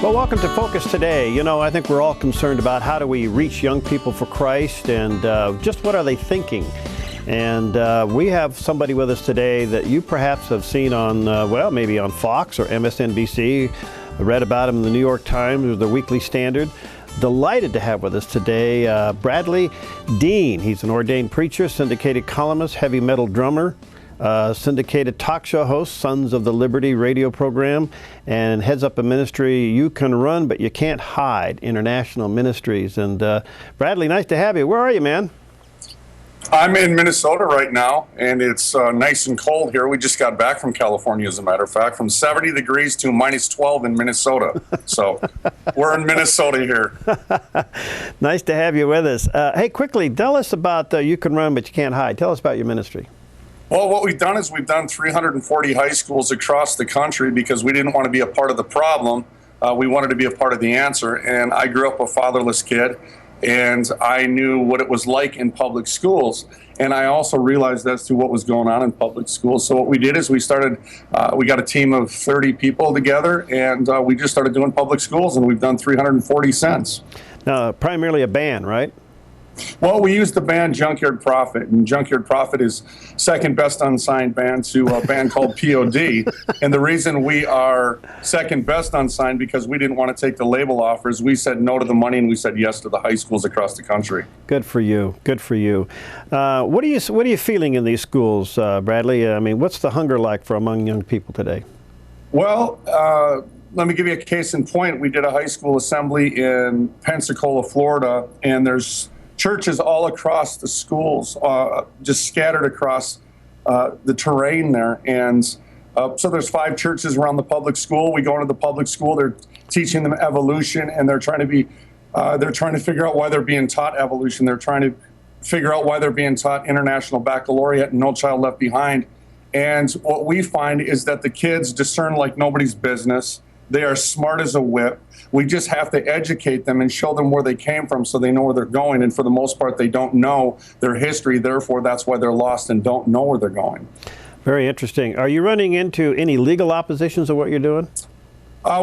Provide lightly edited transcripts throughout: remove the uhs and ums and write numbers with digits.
Well, welcome to Focus Today. You know, I think we're all concerned about how do we reach young people for Christ and just what are they thinking. And we have somebody with us today that you perhaps have seen on, well, maybe on Fox or MSNBC. I read about him in the New York Times or the Weekly Standard. Delighted to have with us today Bradlee Dean. He's an ordained preacher, syndicated columnist, heavy metal drummer, syndicated talk show host, Sons of the Liberty radio program, and heads up a ministry, You Can Run But You Can't Hide, International Ministries. And Bradlee, nice to have you. Where are you, man? I'm in Minnesota right now, and it's nice and cold here. We just got back from California, as a matter of fact, from 70 degrees to minus 12 in Minnesota. So we're in Minnesota here. Nice to have you with us. Hey, quickly, tell us about You Can Run But You Can't Hide. Tell us about your ministry. Well, what we've done is we've done 340 high schools across the country because we didn't want to be a part of the problem. We wanted to be a part of the answer. And I grew up a fatherless kid, and I knew what it was like in public schools. And I also realized as to what was going on in public schools. So what we did is we got a team of 30 people together, and we just started doing public schools, and we've done 340 since. Now, primarily a band, right? Well, we used the band Junkyard Prophet, and Junkyard Prophet is second best unsigned band to a band called POD. And the reason we are second best unsigned because we didn't want to take the label offers. We said no to the money, and we said yes to the high schools across the country. Good for you. Good for you. What are you feeling in these schools, Bradlee? I mean, what's the hunger like for among young people today? Well, let me give you a case in point. We did a high school assembly in Pensacola, Florida, and there's churches all across the schools, just scattered across the terrain there. And so there's 5 churches around the public school. We go into the public school, they're teaching them evolution, and they're trying to figure out why they're being taught evolution. They're trying to figure out why they're being taught International Baccalaureate and No Child Left Behind. And what we find is that the kids discern like nobody's business. They are smart as a whip. We just have to educate them and show them where they came from so they know where they're going. And for the most part, they don't know their history. Therefore, that's why they're lost and don't know where they're going. Very interesting. Are you running into any legal oppositions to what you're doing?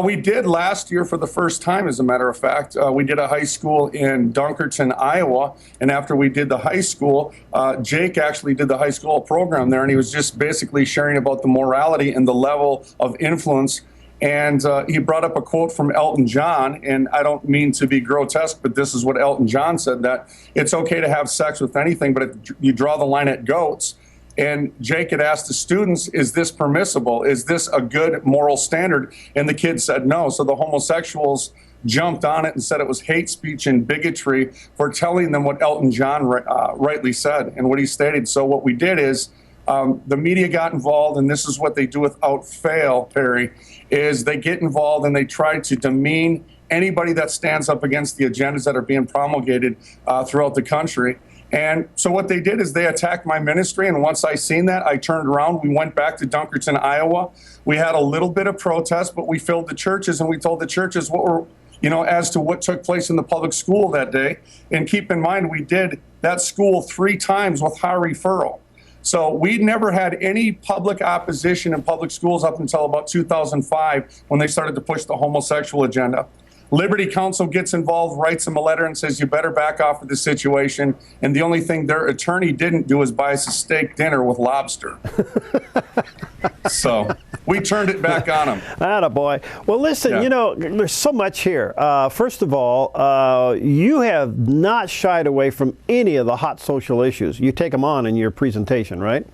We did last year for the first time, as a matter of fact. We did a high school in Dunkerton, Iowa. And after we did the high school, Jake actually did the high school program there. And he was just basically sharing about the morality and the level of influence. And he brought up a quote from Elton John, and I don't mean to be grotesque, but this is what Elton John said, that it's okay to have sex with anything, but you draw the line at goats. And Jake had asked the students, is this permissible? Is this a good moral standard? And the kids said no. So the homosexuals jumped on it and said it was hate speech and bigotry for telling them what Elton John rightly said and what he stated. So what we did is the media got involved, and this is what they do without fail, Perry, is they get involved and they try to demean anybody that stands up against the agendas that are being promulgated throughout the country. And so what they did is they attacked my ministry, and once I seen that, I turned around. We went back to Dunkerton, Iowa. We had a little bit of protest, but we filled the churches, and we told the churches what were, as to what took place in the public school that day. And keep in mind, we did that school 3 times with high referral. So we never had any public opposition in public schools up until about 2005 when they started to push the homosexual agenda. Liberty Counsel gets involved, writes them a letter and says, you better back off of this situation. And the only thing their attorney didn't do is buy us a steak dinner with lobster. So we turned it back on them. Attaboy. Well, listen, there's so much here. First of all, you have not shied away from any of the hot social issues. You take them on in your presentation, right?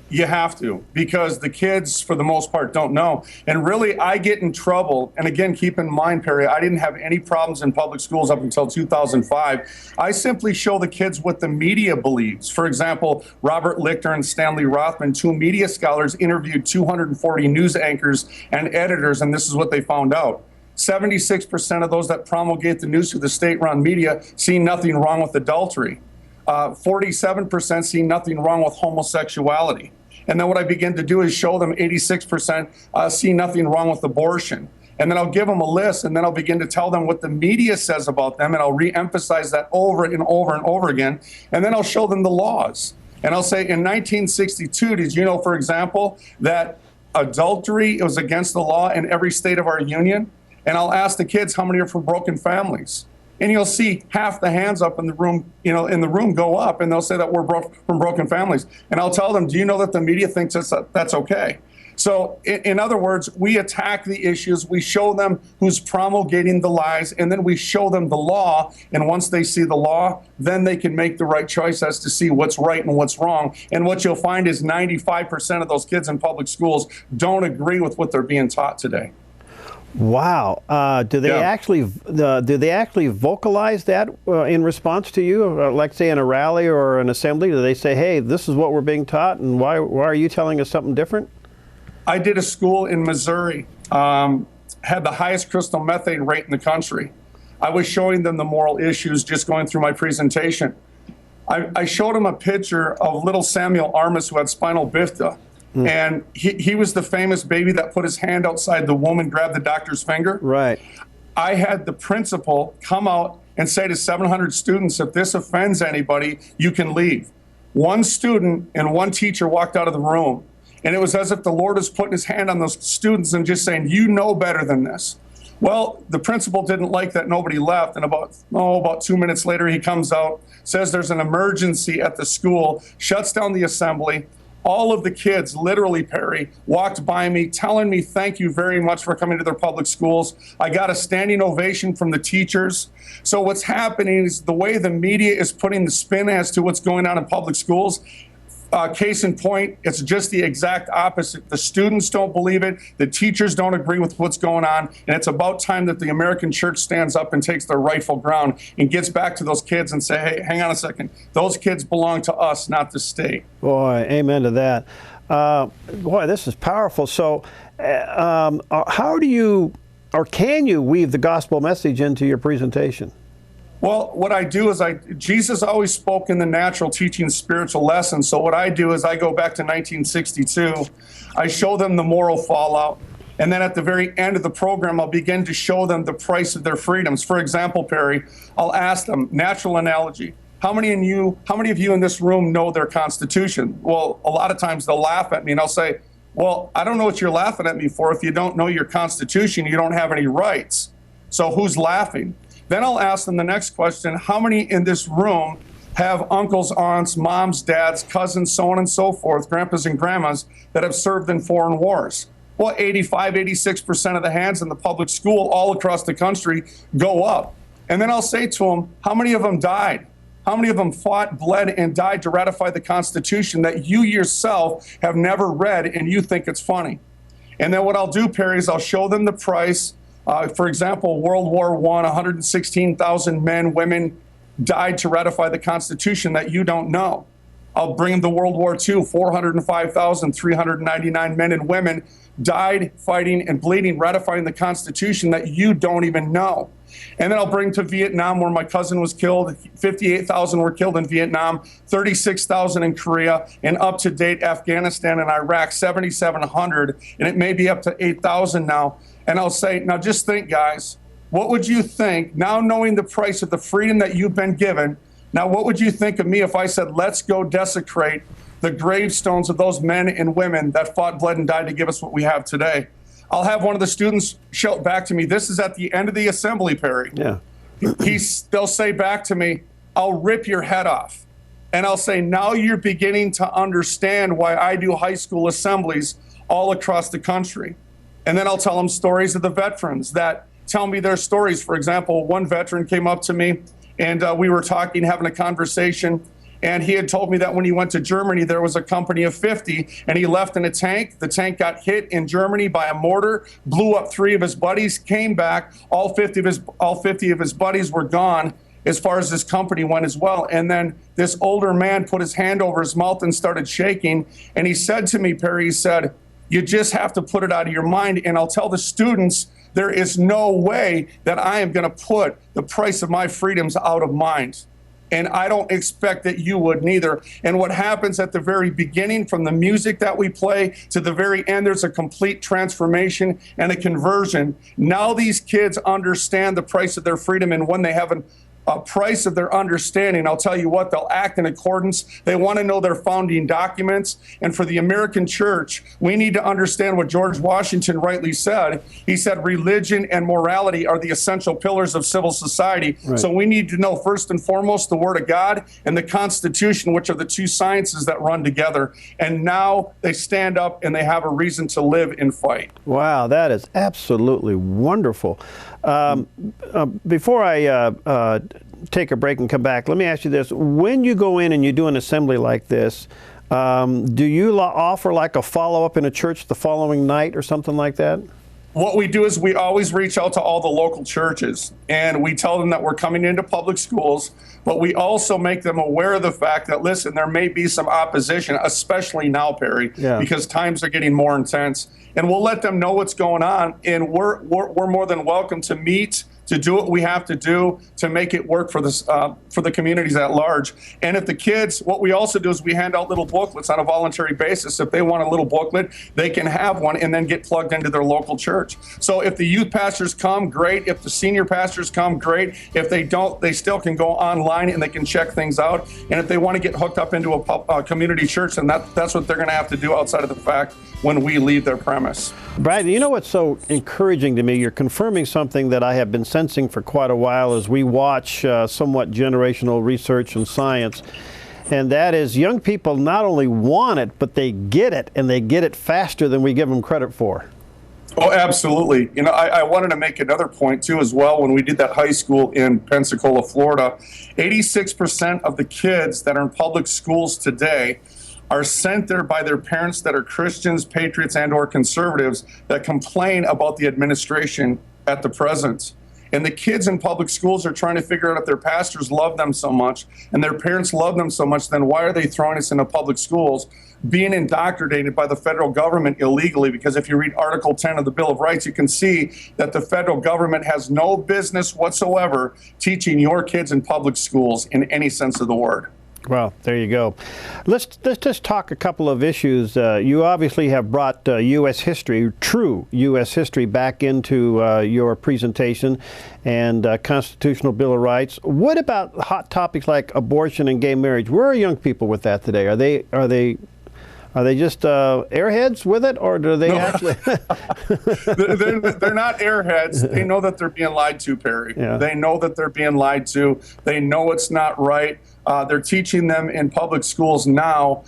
You have to, because the kids, for the most part, don't know. And really, I get in trouble. And again, keep in mind, Perry, I didn't have any problems in public schools up until 2005. I simply show the kids what the media believes. For example, Robert Lichter and Stanley Rothman, 2 media scholars, interviewed 240 news anchors and editors, and this is what they found out. 76% of those that promulgate the news through the state-run media see nothing wrong with adultery. 47% see nothing wrong with homosexuality. And then what I begin to do is show them 86% see nothing wrong with abortion. And then I'll give them a list, and then I'll begin to tell them what the media says about them, and I'll re-emphasize that over and over and over again. And then I'll show them the laws. And I'll say, in 1962, did you know, for example, that adultery was against the law in every state of our union? and I'll ask the kids how many are from broken families. And you'll see half the hands up in the room, in the room go up, and they'll say that we're from broken families. And I'll tell them, do you know that the media thinks that's okay? So in other words, we attack the issues, we show them who's promulgating the lies, and then we show them the law. And once they see the law, then they can make the right choice as to see what's right and what's wrong. And what you'll find is 95% of those kids in public schools don't agree with what they're being taught today. Wow. Do they actually vocalize that in response to you? Like say in a rally or an assembly, do they say, hey, this is what we're being taught, and why are you telling us something different? I did a school in Missouri, had the highest crystal methane rate in the country. I was showing them the moral issues just going through my presentation. I showed them a picture of little Samuel Armas who had spinal bifida. And he was the famous baby that put his hand outside the womb and grabbed the doctor's finger. Right. I had the principal come out and say to 700 students, if this offends anybody, you can leave. One student and one teacher walked out of the room. And it was as if the Lord was putting his hand on those students and just saying, you know better than this. Well, the principal didn't like that nobody left. And about 2 minutes later, he comes out, says there's an emergency at the school, shuts down the assembly. All of the kids, literally, Perry, walked by me telling me thank you very much for coming to their public schools. I got a standing ovation from the teachers. So what's happening is the way the media is putting the spin as to what's going on in public schools. Case in point, it's just the exact opposite. The students don't believe it. The teachers don't agree with what's going on. And it's about time that the American church stands up and takes their rightful ground and gets back to those kids and say, hey, hang on a second. Those kids belong to us, not the state. Boy, amen to that. Boy, this is powerful. So how do you, or can you weave the gospel message into your presentation? Well, what I do is Jesus always spoke in the natural, teaching spiritual lessons. So what I do is I go back to 1962. I show them the moral fallout. And then at the very end of the program, I'll begin to show them the price of their freedoms. For example, Perry, I'll ask them, natural analogy, how many of you in this room know their Constitution? Well, a lot of times they'll laugh at me and I'll say, well, I don't know what you're laughing at me for. If you don't know your Constitution, you don't have any rights. So who's laughing? Then I'll ask them the next question, how many in this room have uncles, aunts, moms, dads, cousins, so on and so forth, grandpas and grandmas that have served in foreign wars? Well, 85, 86% of the hands in the public school all across the country go up. And then I'll say to them, how many of them died? How many of them fought, bled, and died to ratify the Constitution that you yourself have never read and you think it's funny? And then what I'll do, Perry, is I'll show them the price. For example, World War I, 116,000 men, women died to ratify the Constitution that you don't know. I'll bring them to World War II, 405,399 men and women died fighting and bleeding, ratifying the Constitution that you don't even know. And then I'll bring to Vietnam, where my cousin was killed. 58,000 were killed in Vietnam, 36,000 in Korea, and up to date, Afghanistan and Iraq, 7,700, and it may be up to 8,000 now. And I'll say, now just think, guys, what would you think, now knowing the price of the freedom that you've been given, now what would you think of me if I said, let's go desecrate the gravestones of those men and women that fought, bled, and died to give us what we have today? I'll have one of the students shout back to me, this is at the end of the assembly, Perry. Yeah. They'll say back to me, I'll rip your head off. And I'll say, now you're beginning to understand why I do high school assemblies all across the country. And then I'll tell them stories of the veterans that tell me their stories. For example, one veteran came up to me and we were talking, having a conversation. And he had told me that when he went to Germany, there was a company of 50 and he left in a tank. The tank got hit in Germany by a mortar, blew up 3 of his buddies, came back. All 50 of his buddies were gone as far as his company went as well. And then this older man put his hand over his mouth and started shaking. And he said to me, Perry, he said, you just have to put it out of your mind. And I'll tell the students, there is no way that I am going to put the price of my freedoms out of mind. And I don't expect that you would neither. And what happens at the very beginning, from the music that we play to the very end, there's a complete transformation and a conversion. Now these kids understand the price of their freedom. And when they have price of their understanding, I'll tell you what, they'll act in accordance. They want to know their founding documents. And for the American church, we need to understand what George Washington rightly said. He said religion and morality are the essential pillars of civil society. Right. So we need to know first and foremost the Word of God and the Constitution, which are the two sciences that run together. And now they stand up and they have a reason to live and fight. Wow, that is absolutely wonderful. Before I take a break and come back, let me ask you this. When you go in and you do an assembly like this, do you offer like a follow-up in a church the following night or something like that? What we do is we always reach out to all the local churches, and we tell them that we're coming into public schools, but we also make them aware of the fact that, listen, there may be some opposition, especially now, Perry, because times are getting more intense. And we'll let them know what's going on, and we're more than welcome to meet, to do what we have to do to make it work for the communities at large. And if the kids, what we also do is we hand out little booklets on a voluntary basis. If they want a little booklet, they can have one and then get plugged into their local church. So if the youth pastors come, great. If the senior pastors come, great. If they don't, they still can go online and they can check things out. And if they want to get hooked up into a community church, then that's what they're going to have to do outside of the fact when we leave their premise. Bradlee, you know what's so encouraging to me? You're confirming something that I have been sensing for quite a while as we watch somewhat generational research and science, and that is young people not only want it, but they get it, and they get it faster than we give them credit for. Oh, absolutely. You know, I wanted to make another point, too, as well. When we did that high school in Pensacola, Florida, 86% of the kids that are in public schools today are sent there by their parents that are Christians, patriots, and or conservatives that complain about the administration at the present. And the kids in public schools are trying to figure out if their pastors love them so much and their parents love them so much, then why are they throwing us into public schools, being indoctrinated by the federal government illegally? Because if you read Article 10 of the Bill of Rights, you can see that the federal government has no business whatsoever teaching your kids in public schools in any sense of the word. Well, there you go. Let's just talk a couple of issues. You obviously have brought U.S. history, true U.S. history, back into your presentation and Constitutional Bill of Rights. What about hot topics like abortion and gay marriage? Where are young people with that today? Are they just airheads with it, or do they actually? they're not airheads. They know that they're being lied to, Perry. Yeah. They know that they're being lied to. They know it's not right. They're teaching them in public schools now.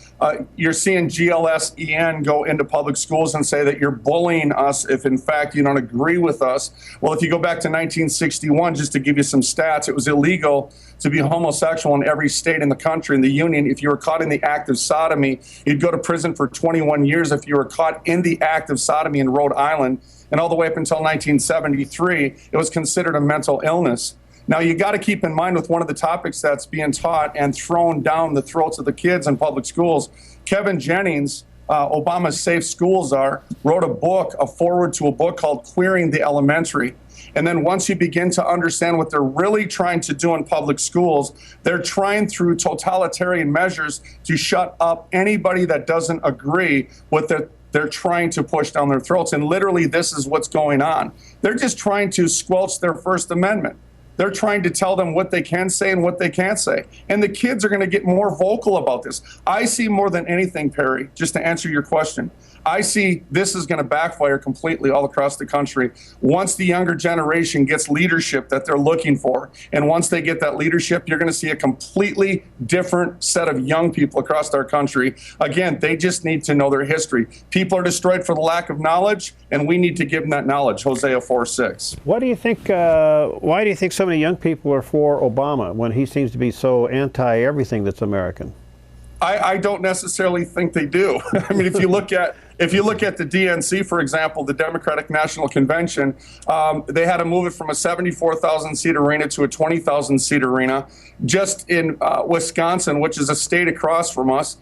You're seeing GLS-EN go into public schools and say that you're bullying us if, in fact, you don't agree with us. Well, if you go back to 1961, just to give you some stats, it was illegal to be homosexual in every state in the country, in the union. If you were caught in the act of sodomy, you'd go to prison for 21 years if you were caught in the act of sodomy in Rhode Island. And all the way up until 1973, it was considered a mental illness. Now, you got to keep in mind with one of the topics that's being taught and thrown down the throats of the kids in public schools, Kevin Jennings, Obama's Safe Schools Czar, wrote a foreword to a book called Queering the Elementary. And then once you begin to understand what they're really trying to do in public schools, they're trying through totalitarian measures to shut up anybody that doesn't agree with it. They're trying to push down their throats. And literally, this is what's going on. They're just trying to squelch their First Amendment. They're trying to tell them what they can say and what they can't say. And the kids are going to get more vocal about this. I see more than anything, Perry, just to answer your question, I see this is going to backfire completely all across the country once the younger generation gets leadership that they're looking for. And once they get that leadership, you're going to see a completely different set of young people across our country. Again, they just need to know their history. People are destroyed for the lack of knowledge, and we need to give them that knowledge. Hosea 4:6. What do you think? Why do you think so many young people are for Obama when he seems to be so anti-everything that's American? I don't necessarily think they do. I mean, if you look at the DNC, for example, the Democratic National Convention, they had to move it from a 74,000 seat arena to a 20,000 seat arena. Just in Wisconsin, which is a state across from us,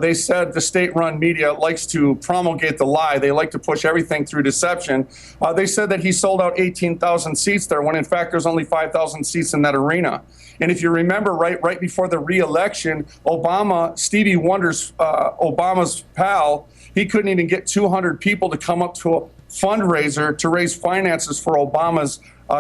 they said the state-run media likes to promulgate the lie. They like to push everything through deception. They said that he sold out 18,000 seats there, when in fact there's only 5,000 seats in that arena. And if you remember, right before the re-election, Stevie Wonder's Obama's pal, he couldn't even get 200 people to come up to fundraiser to raise finances for Obama's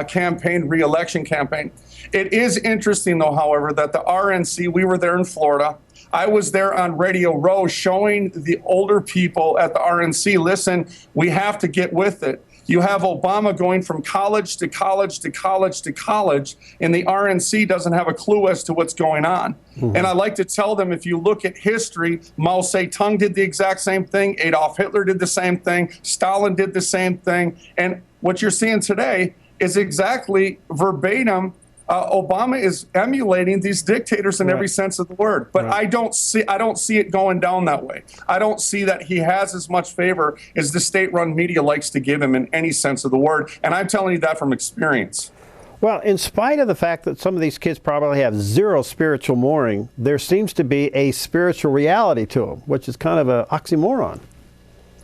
campaign, re-election campaign. It is interesting, though, however, that the RNC, we were there in Florida. I was there on Radio Row showing the older people at the RNC, listen, we have to get with it. You have Obama going from college to college to college to college, and the RNC doesn't have a clue as to what's going on. Mm-hmm. And I like to tell them, if you look at history, Mao Zedong did the exact same thing, Adolf Hitler did the same thing, Stalin did the same thing, and what you're seeing today is exactly verbatim. Obama is emulating these dictators in every sense of the word, but I don't see it going down that way. I don't see that he has as much favor as the state-run media likes to give him in any sense of the word, and I'm telling you that from experience. Well, in spite of the fact that some of these kids probably have zero spiritual mooring, there seems to be a spiritual reality to them, which is kind of an oxymoron.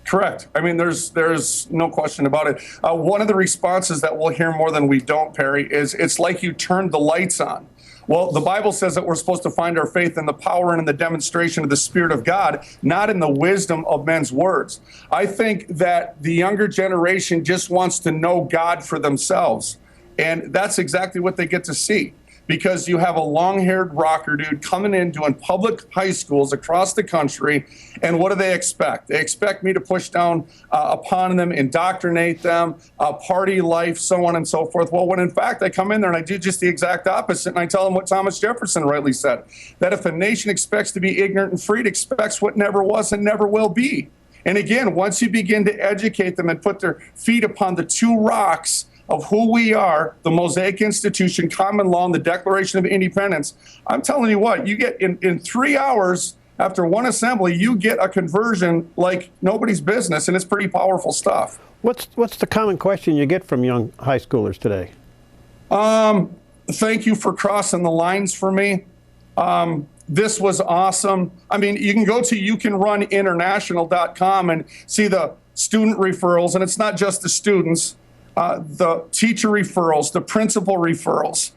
Correct. I mean, there's no question about it. One of the responses that we'll hear more than we don't, Perry, is it's like you turned the lights on. Well, the Bible says that we're supposed to find our faith in the power and in the demonstration of the Spirit of God, not in the wisdom of men's words. I think that the younger generation just wants to know God for themselves. And that's exactly what they get to see. Because you have a long-haired rocker dude coming in doing public high schools across the country, and what do they expect? They expect me to push down upon them, indoctrinate them, party life, so on and so forth. Well, when in fact I come in there and I do just the exact opposite, and I tell them what Thomas Jefferson rightly said, that if a nation expects to be ignorant and free, it expects what never was and never will be. And again, once you begin to educate them and put their feet upon the two rocks of who we are, the Mosaic Institution, common law, and the Declaration of Independence, I'm telling you what, you get in 3 hours after one assembly, you get a conversion like nobody's business, and it's pretty powerful stuff. What's the common question you get from young high schoolers today? Thank you for crossing the lines for me. This was awesome. I mean, you can go to youcanruninternational.com and see the student referrals, and it's not just the students. The teacher referrals, the principal referrals.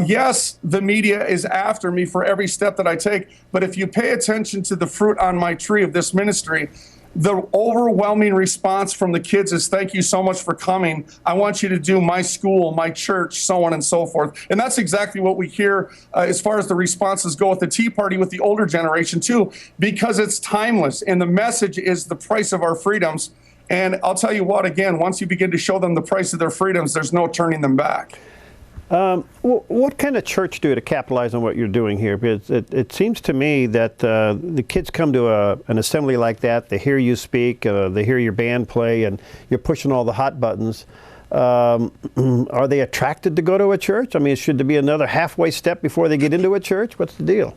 Yes, the media is after me for every step that I take, but if you pay attention to the fruit on my tree of this ministry, the overwhelming response from the kids is, thank you so much for coming. I want you to do my school, my church, so on and so forth. And that's exactly what we hear as far as the responses go at the Tea Party with the older generation too, because it's timeless. And the message is the price of our freedoms. And I'll tell you what, again, once you begin to show them the price of their freedoms, there's no turning them back. What kind of church do to capitalize on what you're doing here? Because it seems to me that the kids come to an assembly like that, they hear you speak, they hear your band play, and you're pushing all the hot buttons. Are they attracted to go to a church? I mean, should there be another halfway step before they get into a church? What's the deal?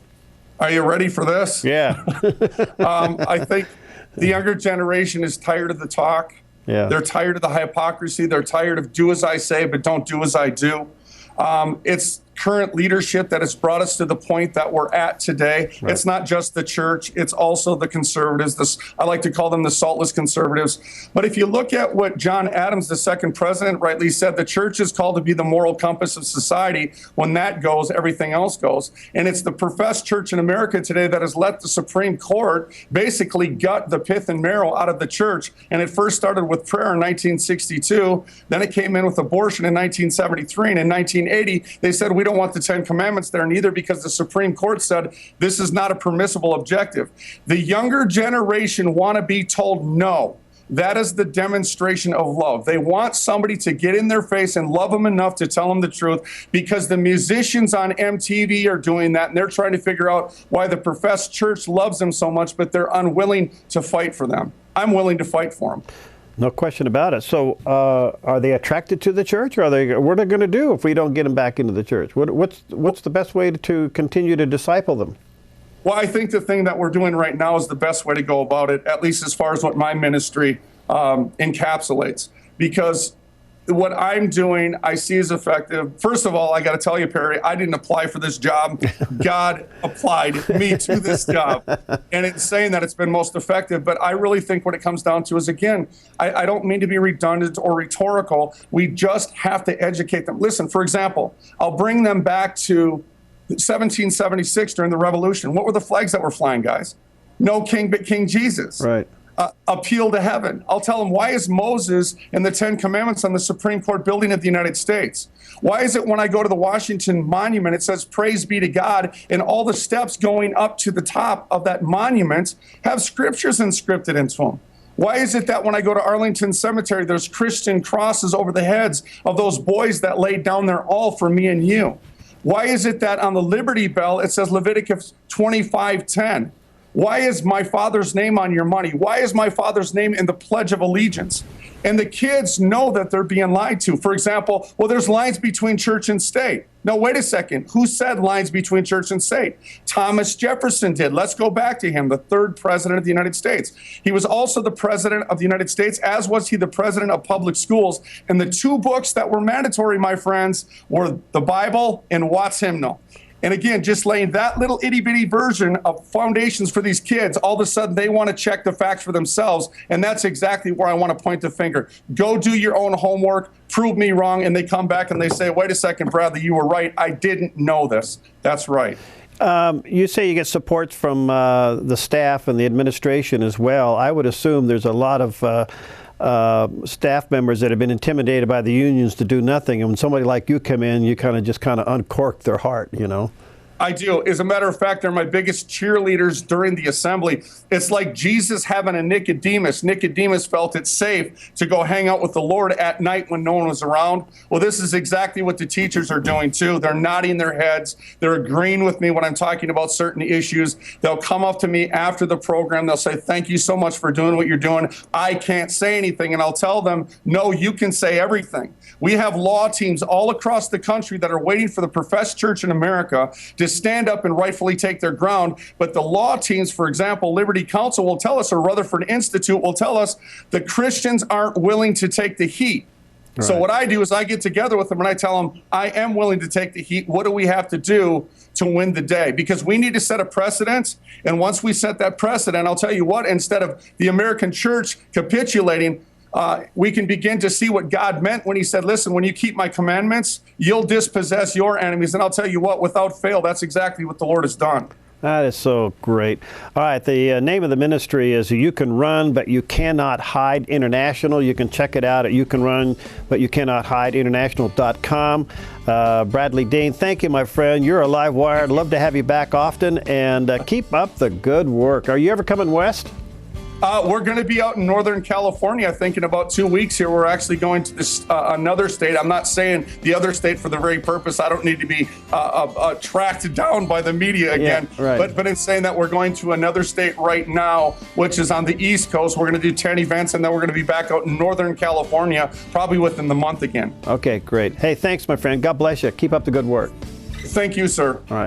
Are you ready for this? Yeah. I think the younger generation is tired of the talk. Yeah. They're tired of the hypocrisy. They're tired of do as I say, but don't do as I do. It's current leadership that has brought us to the point that we're at today. Right. It's not just the church, it's also the conservatives. I like to call them the saltless conservatives. But if you look at what John Adams, the second president, rightly said, the church is called to be the moral compass of society. When that goes, everything else goes. And it's the professed church in America today that has let the Supreme Court basically gut the pith and marrow out of the church. And it first started with prayer in 1962. Then it came in with abortion in 1973. And in 1980, they said, we don't want the 10 Commandments there neither, because the Supreme Court said this is not a permissible objective. The younger generation want to be told no. That is the demonstration of love. They want somebody to get in their face and love them enough to tell them the truth, because the musicians on MTV are doing that, and they're trying to figure out why the professed church loves them so much, but they're unwilling to fight for them. I'm willing to fight for them. No question about it. So are they attracted to the church, or what are they going to do if we don't get them back into the church? What's the best way to continue to disciple them? Well, I think the thing that we're doing right now is the best way to go about it, at least as far as what my ministry encapsulates. Because what I'm doing, I see as effective. First of all, I got to tell you, Perry, I didn't apply for this job. God applied me to this job. And it's saying that it's been most effective. But I really think what it comes down to is, again, I don't mean to be redundant or rhetorical. We just have to educate them. Listen, for example, I'll bring them back to 1776 during the Revolution. What were the flags that were flying, guys? No king but King Jesus. Right. appeal to heaven. I'll tell them, why is Moses and the Ten Commandments on the Supreme Court building of the United States? Why is it when I go to the Washington Monument, it says, praise be to God, and all the steps going up to the top of that monument have scriptures inscripted into them? Why is it that when I go to Arlington Cemetery, there's Christian crosses over the heads of those boys that laid down their all for me and you? Why is it that on the Liberty Bell, it says Leviticus 25:10? Why is my father's name on your money? Why is my father's name in the Pledge of Allegiance? And the kids know that they're being lied to. For example, well, there's lines between church and state. No, wait a second. Who said lines between church and state? Thomas Jefferson did. Let's go back to him, the third president of the United States. He was also the president of the United States, as was he the president of public schools. And the two books that were mandatory, my friends, were the Bible and Watt's Hymnal. And again, just laying that little itty-bitty version of foundations for these kids, all of a sudden they want to check the facts for themselves. And that's exactly where I want to point the finger. Go do your own homework, prove me wrong, and they come back and they say, wait a second, Bradlee, you were right. I didn't know this. That's right. You say you get support from the staff and the administration as well. I would assume there's a lot of staff members that have been intimidated by the unions to do nothing, and when somebody like you come in, you kind of uncork their heart, you know. I do. As a matter of fact, they're my biggest cheerleaders during the assembly. It's like Jesus having a Nicodemus. Nicodemus felt it safe to go hang out with the Lord at night when no one was around. Well, this is exactly what the teachers are doing too. They're nodding their heads. They're agreeing with me when I'm talking about certain issues. They'll come up to me after the program. They'll say, thank you so much for doing what you're doing. I can't say anything. And I'll tell them, no, you can say everything. We have law teams all across the country that are waiting for the professed church in America to stand up and rightfully take their ground. But the law teams, for example, Liberty Counsel will tell us, or Rutherford Institute will tell us, the Christians aren't willing to take the heat. Right. So what I do is I get together with them and I tell them, I am willing to take the heat. What do we have to do to win the day? Because we need to set a precedent. And once we set that precedent, I'll tell you what, instead of the American church capitulating, we can begin to see what God meant when he said, listen, when you keep my commandments, you'll dispossess your enemies. And I'll tell you what, without fail, that's exactly what the Lord has done. That is so great. All right, the name of the ministry is You Can Run, But You Cannot Hide International. You can check it out at You Can Run, But You Cannot Hide International.com. Bradlee Dean, thank you, my friend. You're a live wire. I'd love to have you back often, and keep up the good work. Are you ever coming west? We're going to be out in Northern California, I think, in about 2 weeks here. We're actually going to this another state. I'm not saying the other state for the very purpose. I don't need to be tracked down by the media again. Yeah, right. But it's saying that we're going to another state right now, which is on the East Coast. We're going to do 10 events, and then we're going to be back out in Northern California, probably within the month again. Okay, great. Hey, thanks, my friend. God bless you. Keep up the good work. Thank you, sir. All right.